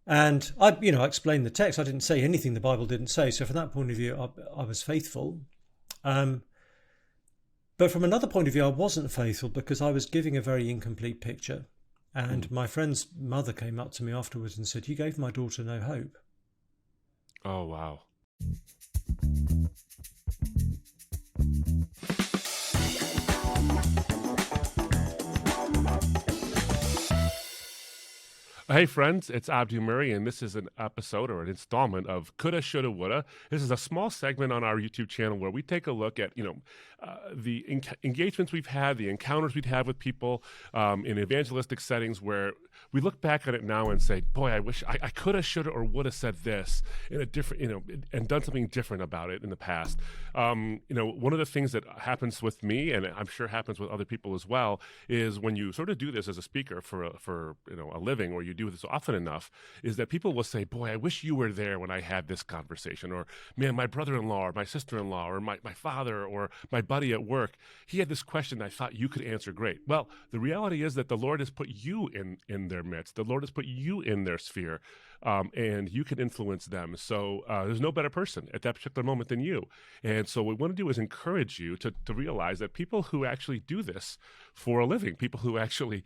And I explained the text. I didn't say anything the Bible didn't say. So from that point of view, I was faithful. Um, but from another point of view, I wasn't faithful because I was giving a very incomplete picture. And Mm. my friend's mother came up to me afterwards and said, "You gave my daughter no hope." Oh, wow. Hey, friends, it's Abdu Murray, and this is an episode or an installment of Coulda Shoulda Woulda. This is a small segment on our YouTube channel where we take a look at, the engagements we've had, the encounters we've had with people in evangelistic settings where we look back at it now and say, boy, I wish I coulda, shoulda, or woulda said this in a different, and done something different about it in the past. One of the things that happens with me, and I'm sure happens with other people as well, is when you sort of do this as a speaker for a living, or you do this often enough, is that people will say, boy, I wish you were there when I had this conversation, or man, my brother-in-law or my sister-in-law or my father or my buddy at work, he had this question I thought you could answer great. Well, the reality is that the Lord has put you in their midst. The Lord has put you in their sphere, and you can influence them. So there's no better person at that particular moment than you. And so what we want to do is encourage you to realize that people who actually do this for a living, people who actually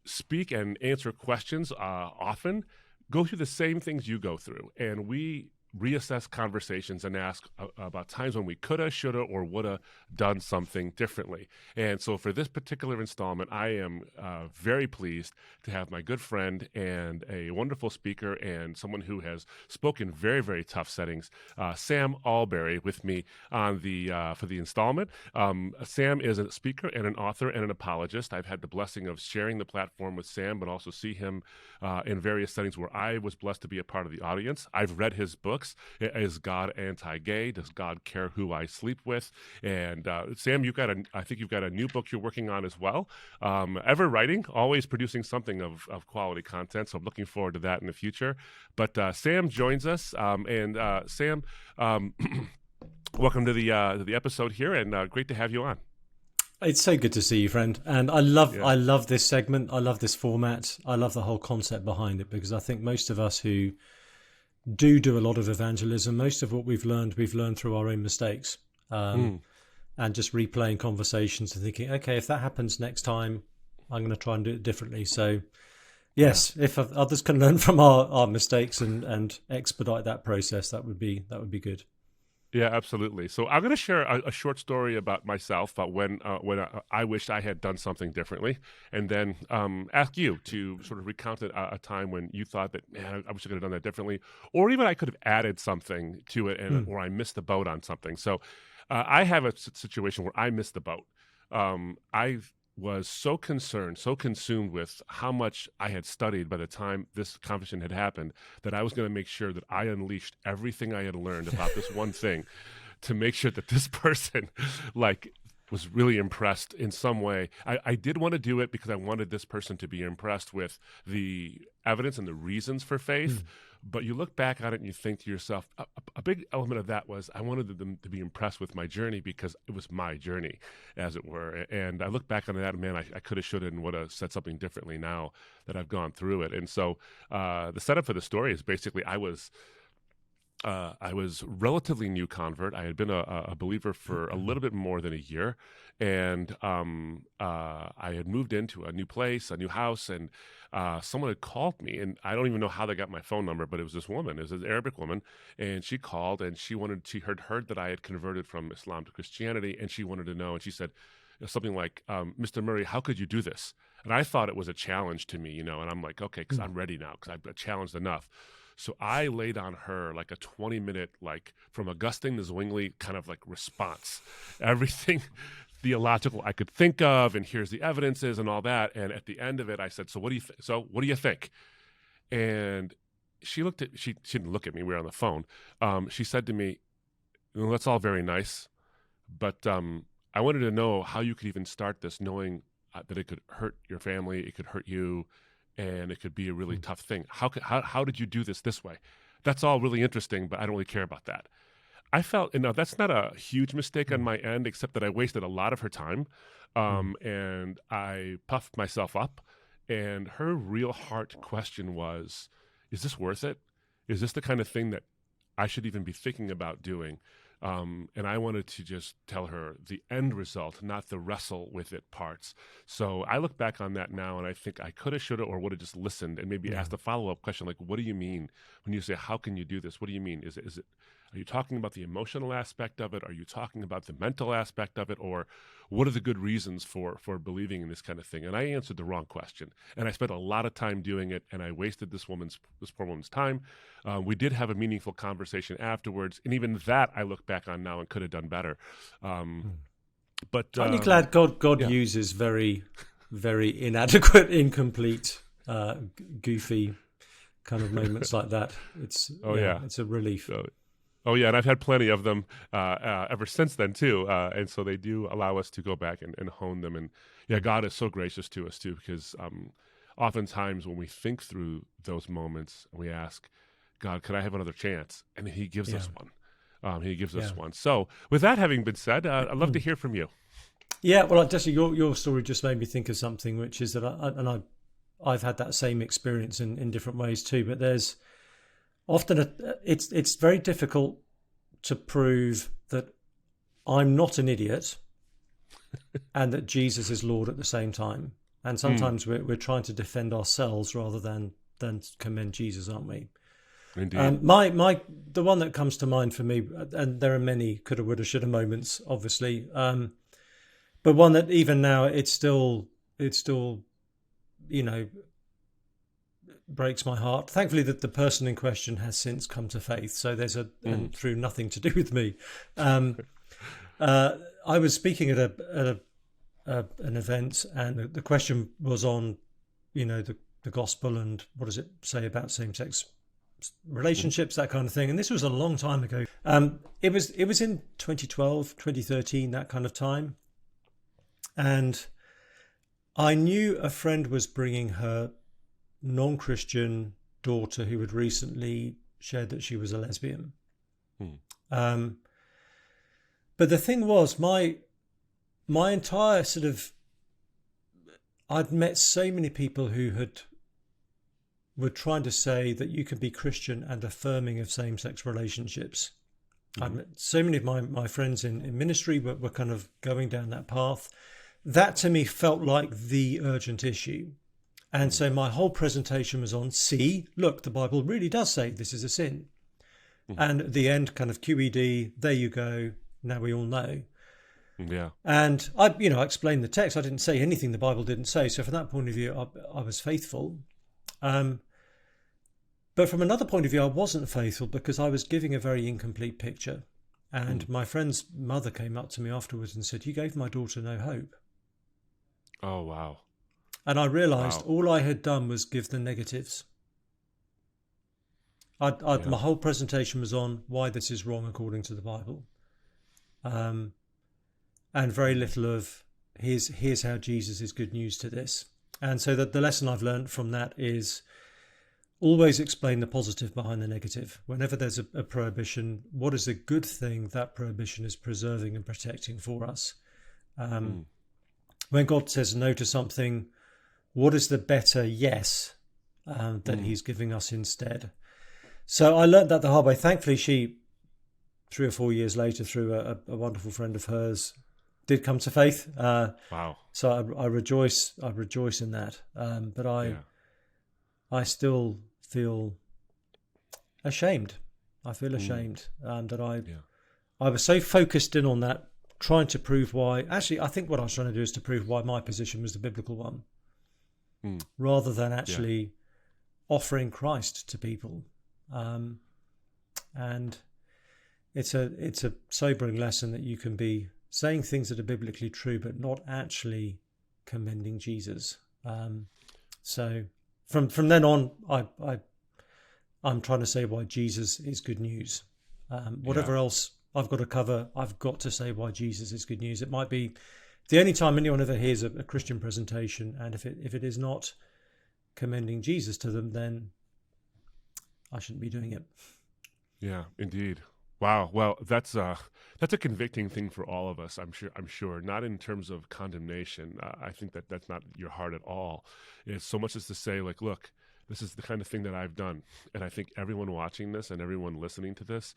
speak and answer questions often, go through the same things you go through. And we reassess conversations and ask about times when we coulda, shoulda, or woulda done something differently. And so for this particular installment, I am very pleased to have my good friend and a wonderful speaker and someone who has spoken very, very tough settings, Sam Allberry, with me on the for the installment. Sam is a speaker and an author and an apologist. I've had the blessing of sharing the platform with Sam, but also see him in various settings where I was blessed to be a part of the audience. I've read his books. Is God anti-gay? Does God care who I sleep with? And Sam, I think you've got a new book you're working on as well. Ever writing, always producing something of quality content. So I'm looking forward to that in the future. But Sam joins us, and Sam, welcome to the episode here, and great to have you on. It's so good to see you, friend. And I love this segment. I love this format. I love the whole concept behind it, because I think most of us who do a lot of evangelism, most of what we've learned through our own mistakes, and just replaying conversations and thinking, okay, if that happens next time, I'm going to try and do it differently. So yes, if others can learn from our mistakes and expedite that process, that would be good. Yeah, absolutely. So I'm going to share a short story about myself, about when I wished I had done something differently, and then ask you to sort of recount a time when you thought that, man, I wish I could have done that differently, or even I could have added something to it, or I missed the boat on something. So I have a situation where I missed the boat. I was so concerned, so consumed with how much I had studied by the time this conversation had happened, that I was going to make sure that I unleashed everything I had learned about this one thing to make sure that this person was really impressed in some way. I did want to do it because I wanted this person to be impressed with the evidence and the reasons for faith. But you look back on it and you think to yourself, a big element of that was I wanted them to be impressed with my journey because it was my journey, as it were. And I look back on that, and man, I could have, should have, and would have said something differently now that I've gone through it. And so the setup for the story is basically I was relatively new convert. I had been a believer for a little bit more than a year, and I had moved into a new place, a new house, and someone had called me, and I don't even know how they got my phone number, but it was this woman, it was an Arabic woman, and she called, and she had heard that I had converted from Islam to Christianity, and she wanted to know, and she said something like, Mr. Murray, how could you do this? And I thought it was a challenge to me, and I'm like, okay, because I'm ready now, because I've been challenged enough. So I laid on her like a 20-minute, like from Augustine to Zwingli kind of like response, everything theological I could think of, and here's the evidences and all that. And at the end of it, I said, so what do you think? And she didn't look at me. We were on the phone. She said to me, well, that's all very nice, but I wanted to know how you could even start this, knowing that it could hurt your family, it could hurt you, and it could be a really tough thing. How did you do this way? That's all really interesting, but I don't really care about that. I felt, that's not a huge mistake on my end, except that I wasted a lot of her time, and I puffed myself up. And her real heart question was, is this worth it? Is this the kind of thing that I should even be thinking about doing? And I wanted to just tell her the end result, not the wrestle with it parts. So I look back on that now, and I think I coulda, shoulda, or woulda just listened and maybe asked a follow-up question like, what do you mean when you say, how can you do this? What do you mean? Is it, are you talking about the emotional aspect of it? Are you talking about the mental aspect of it? Or what are the good reasons for believing in this kind of thing? And I answered the wrong question. And I spent a lot of time doing it, and I wasted this poor woman's time. We did have a meaningful conversation afterwards, and even that I look back on now and could have done better. But aren't you glad God uses very, very inadequate, incomplete, goofy kind of moments like that? It's it's a relief. Oh, yeah, and I've had plenty of them ever since then, too. And so they do allow us to go back and hone them. And, yeah, God is so gracious to us, too, because oftentimes when we think through those moments, we ask, God, could I have another chance? And he gives us one. He gives us one. So with that having been said, I'd love to hear from you. Yeah, well, Jesse, your story just made me think of something, which is that I've had that same experience in different ways, too. But there's often it's very difficult to prove that I'm not an idiot and that Jesus is Lord at the same time. And sometimes we're trying to defend ourselves rather than commend Jesus, aren't we? Indeed. The one that comes to mind for me, and there are many coulda, woulda, shoulda moments, obviously, but one that even now it's still breaks my heart. Thankfully, that the person in question has since come to faith, so there's and through nothing to do with me. I was speaking at an event, and the question was on, the gospel and what does it say about same-sex relationships, that kind of thing. And this was a long time ago. It was in 2012, 2013, that kind of time. And I knew a friend was bringing her non-Christian daughter who had recently shared that she was a lesbian. But the thing was, my entire I'd met so many people who were trying to say that you can be Christian and affirming of same-sex relationships. I'd met so many of my friends in ministry were kind of going down that path. That to me felt like the urgent issue. And so my whole presentation was on, look, the Bible really does say this is a sin. And at the end, kind of QED, there you go, now we all know. Yeah. And I explained the text. I didn't say anything the Bible didn't say. So from that point of view, I was faithful. But from another point of view, I wasn't faithful because I was giving a very incomplete picture. And my friend's mother came up to me afterwards and said, "You gave my daughter no hope." Oh, wow. And I realised all I had done was give the negatives. My whole presentation was on why this is wrong according to the Bible. And very little of here's how Jesus is good news to this. And so that the lesson I've learned from that is always explain the positive behind the negative. Whenever there's a prohibition, what is a good thing that prohibition is preserving and protecting for us? When God says no to something, what is the better yes that he's giving us instead? So I learned that the hard way. Thankfully, she, 3 or 4 years later, through a wonderful friend of hers, did come to faith. Wow. So I rejoice in that. But I still feel ashamed. I feel ashamed that I was so focused in on that, trying to prove why. Actually, I think what I was trying to do is to prove why my position was the biblical one, rather than actually offering Christ to people. And it's a sobering lesson that you can be saying things that are biblically true, but not actually commending Jesus. So from then on, I'm trying to say why Jesus is good news. Whatever else I've got to cover, I've got to say why Jesus is good news. It might be the only time anyone ever hears a Christian presentation, and if it is not commending Jesus to them, then I shouldn't be doing it. Yeah, indeed. Wow. Well, that's a convicting thing for all of us. I'm sure. Not in terms of condemnation. I think that's not your heart at all. It's so much as to say, like, look, this is the kind of thing that I've done. And I think everyone watching this and everyone listening to this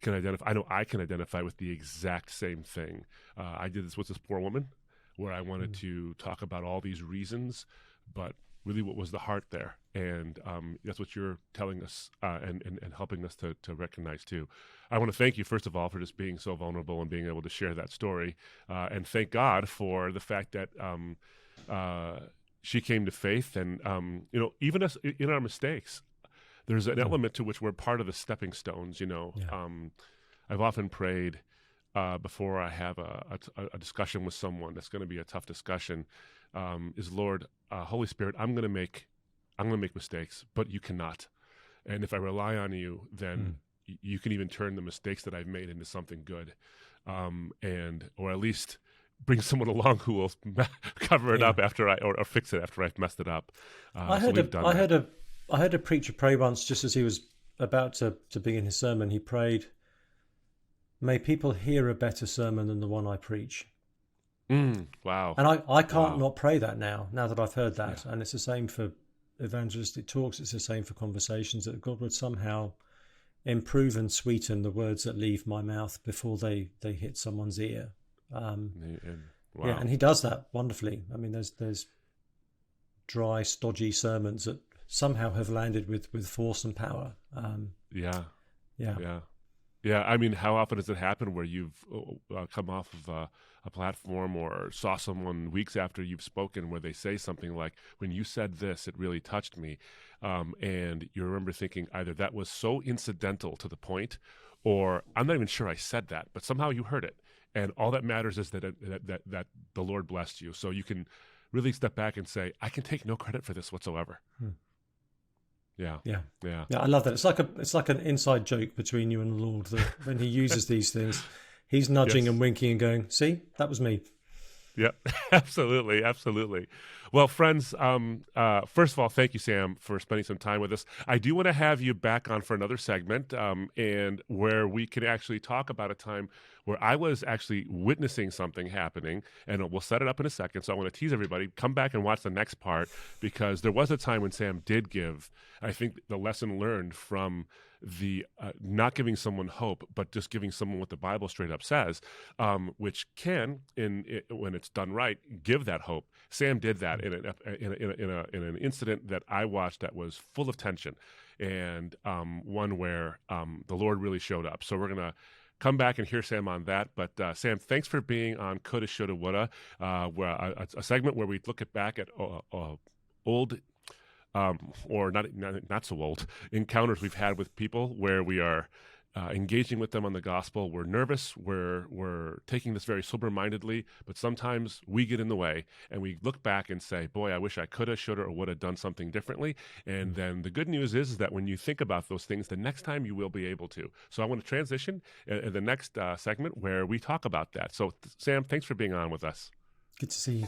can identify. I know I can identify with the exact same thing. I did this with this poor woman where I wanted to talk about all these reasons, but really what was the heart there. And that's what you're telling us and helping us to recognize too. I want to thank you, first of all, for just being so vulnerable and being able to share that story. And thank God for the fact that she came to faith. And, even us in our mistakes, there's an element to which we're part of the stepping stones, Yeah. I've often prayed before I have a discussion with someone that's going to be a tough discussion, is Lord, Holy Spirit, I'm going to make mistakes, but you cannot. And if I rely on you, then you can even turn the mistakes that I've made into something good, or at least bring someone along who will cover it up after or fix it after I've messed it up. I heard a preacher pray once, just as he was about to begin his sermon. He prayed, "May people hear a better sermon than the one I preach." Wow. And I can't not pray that now that I've heard that. Yeah. And it's the same for evangelistic talks. It's the same for conversations, that God would somehow improve and sweeten the words that leave my mouth before they hit someone's ear. Wow. Yeah, and he does that wonderfully. I mean, there's dry, stodgy sermons that somehow have landed with force and power. Yeah. I mean, how often does it happen where you've come off of a platform or saw someone weeks after you've spoken where they say something like, when you said this, it really touched me. And you remember thinking either that was so incidental to the point, or I'm not even sure I said that, but somehow you heard it. And all that matters is that the Lord blessed you. So you can really step back and say, I can take no credit for this whatsoever. Yeah. I love that. It's like an inside joke between you and the Lord, that when he uses these things, he's nudging and winking and going, "See, that was me." Yeah, absolutely. Well, friends, first of all, thank you, Sam, for spending some time with us. I do want to have you back on for another segment, and where we can actually talk about a time where I was actually witnessing something happening, and we'll set it up in a second. So I want to tease everybody, come back and watch the next part, because there was a time when Sam did give, I think, the lesson learned from the not giving someone hope, but just giving someone what the Bible straight up says, which can, when it's done right, give that hope. Sam did that in an incident that I watched that was full of tension, and one where the Lord really showed up. So we're gonna come back and hear Sam on that. But Sam, thanks for being on Coulda Shoulda Woulda, a segment where we look back at old. Or not so old encounters we've had with people where we are engaging with them on the gospel. We're nervous. We're taking this very sober-mindedly, but sometimes we get in the way and we look back and say, boy, I wish I coulda, shoulda, or woulda done something differently. And then the good news is that when you think about those things, the next time you will be able to. So I want to transition in the next segment where we talk about that. So Sam, thanks for being on with us. Good to see you.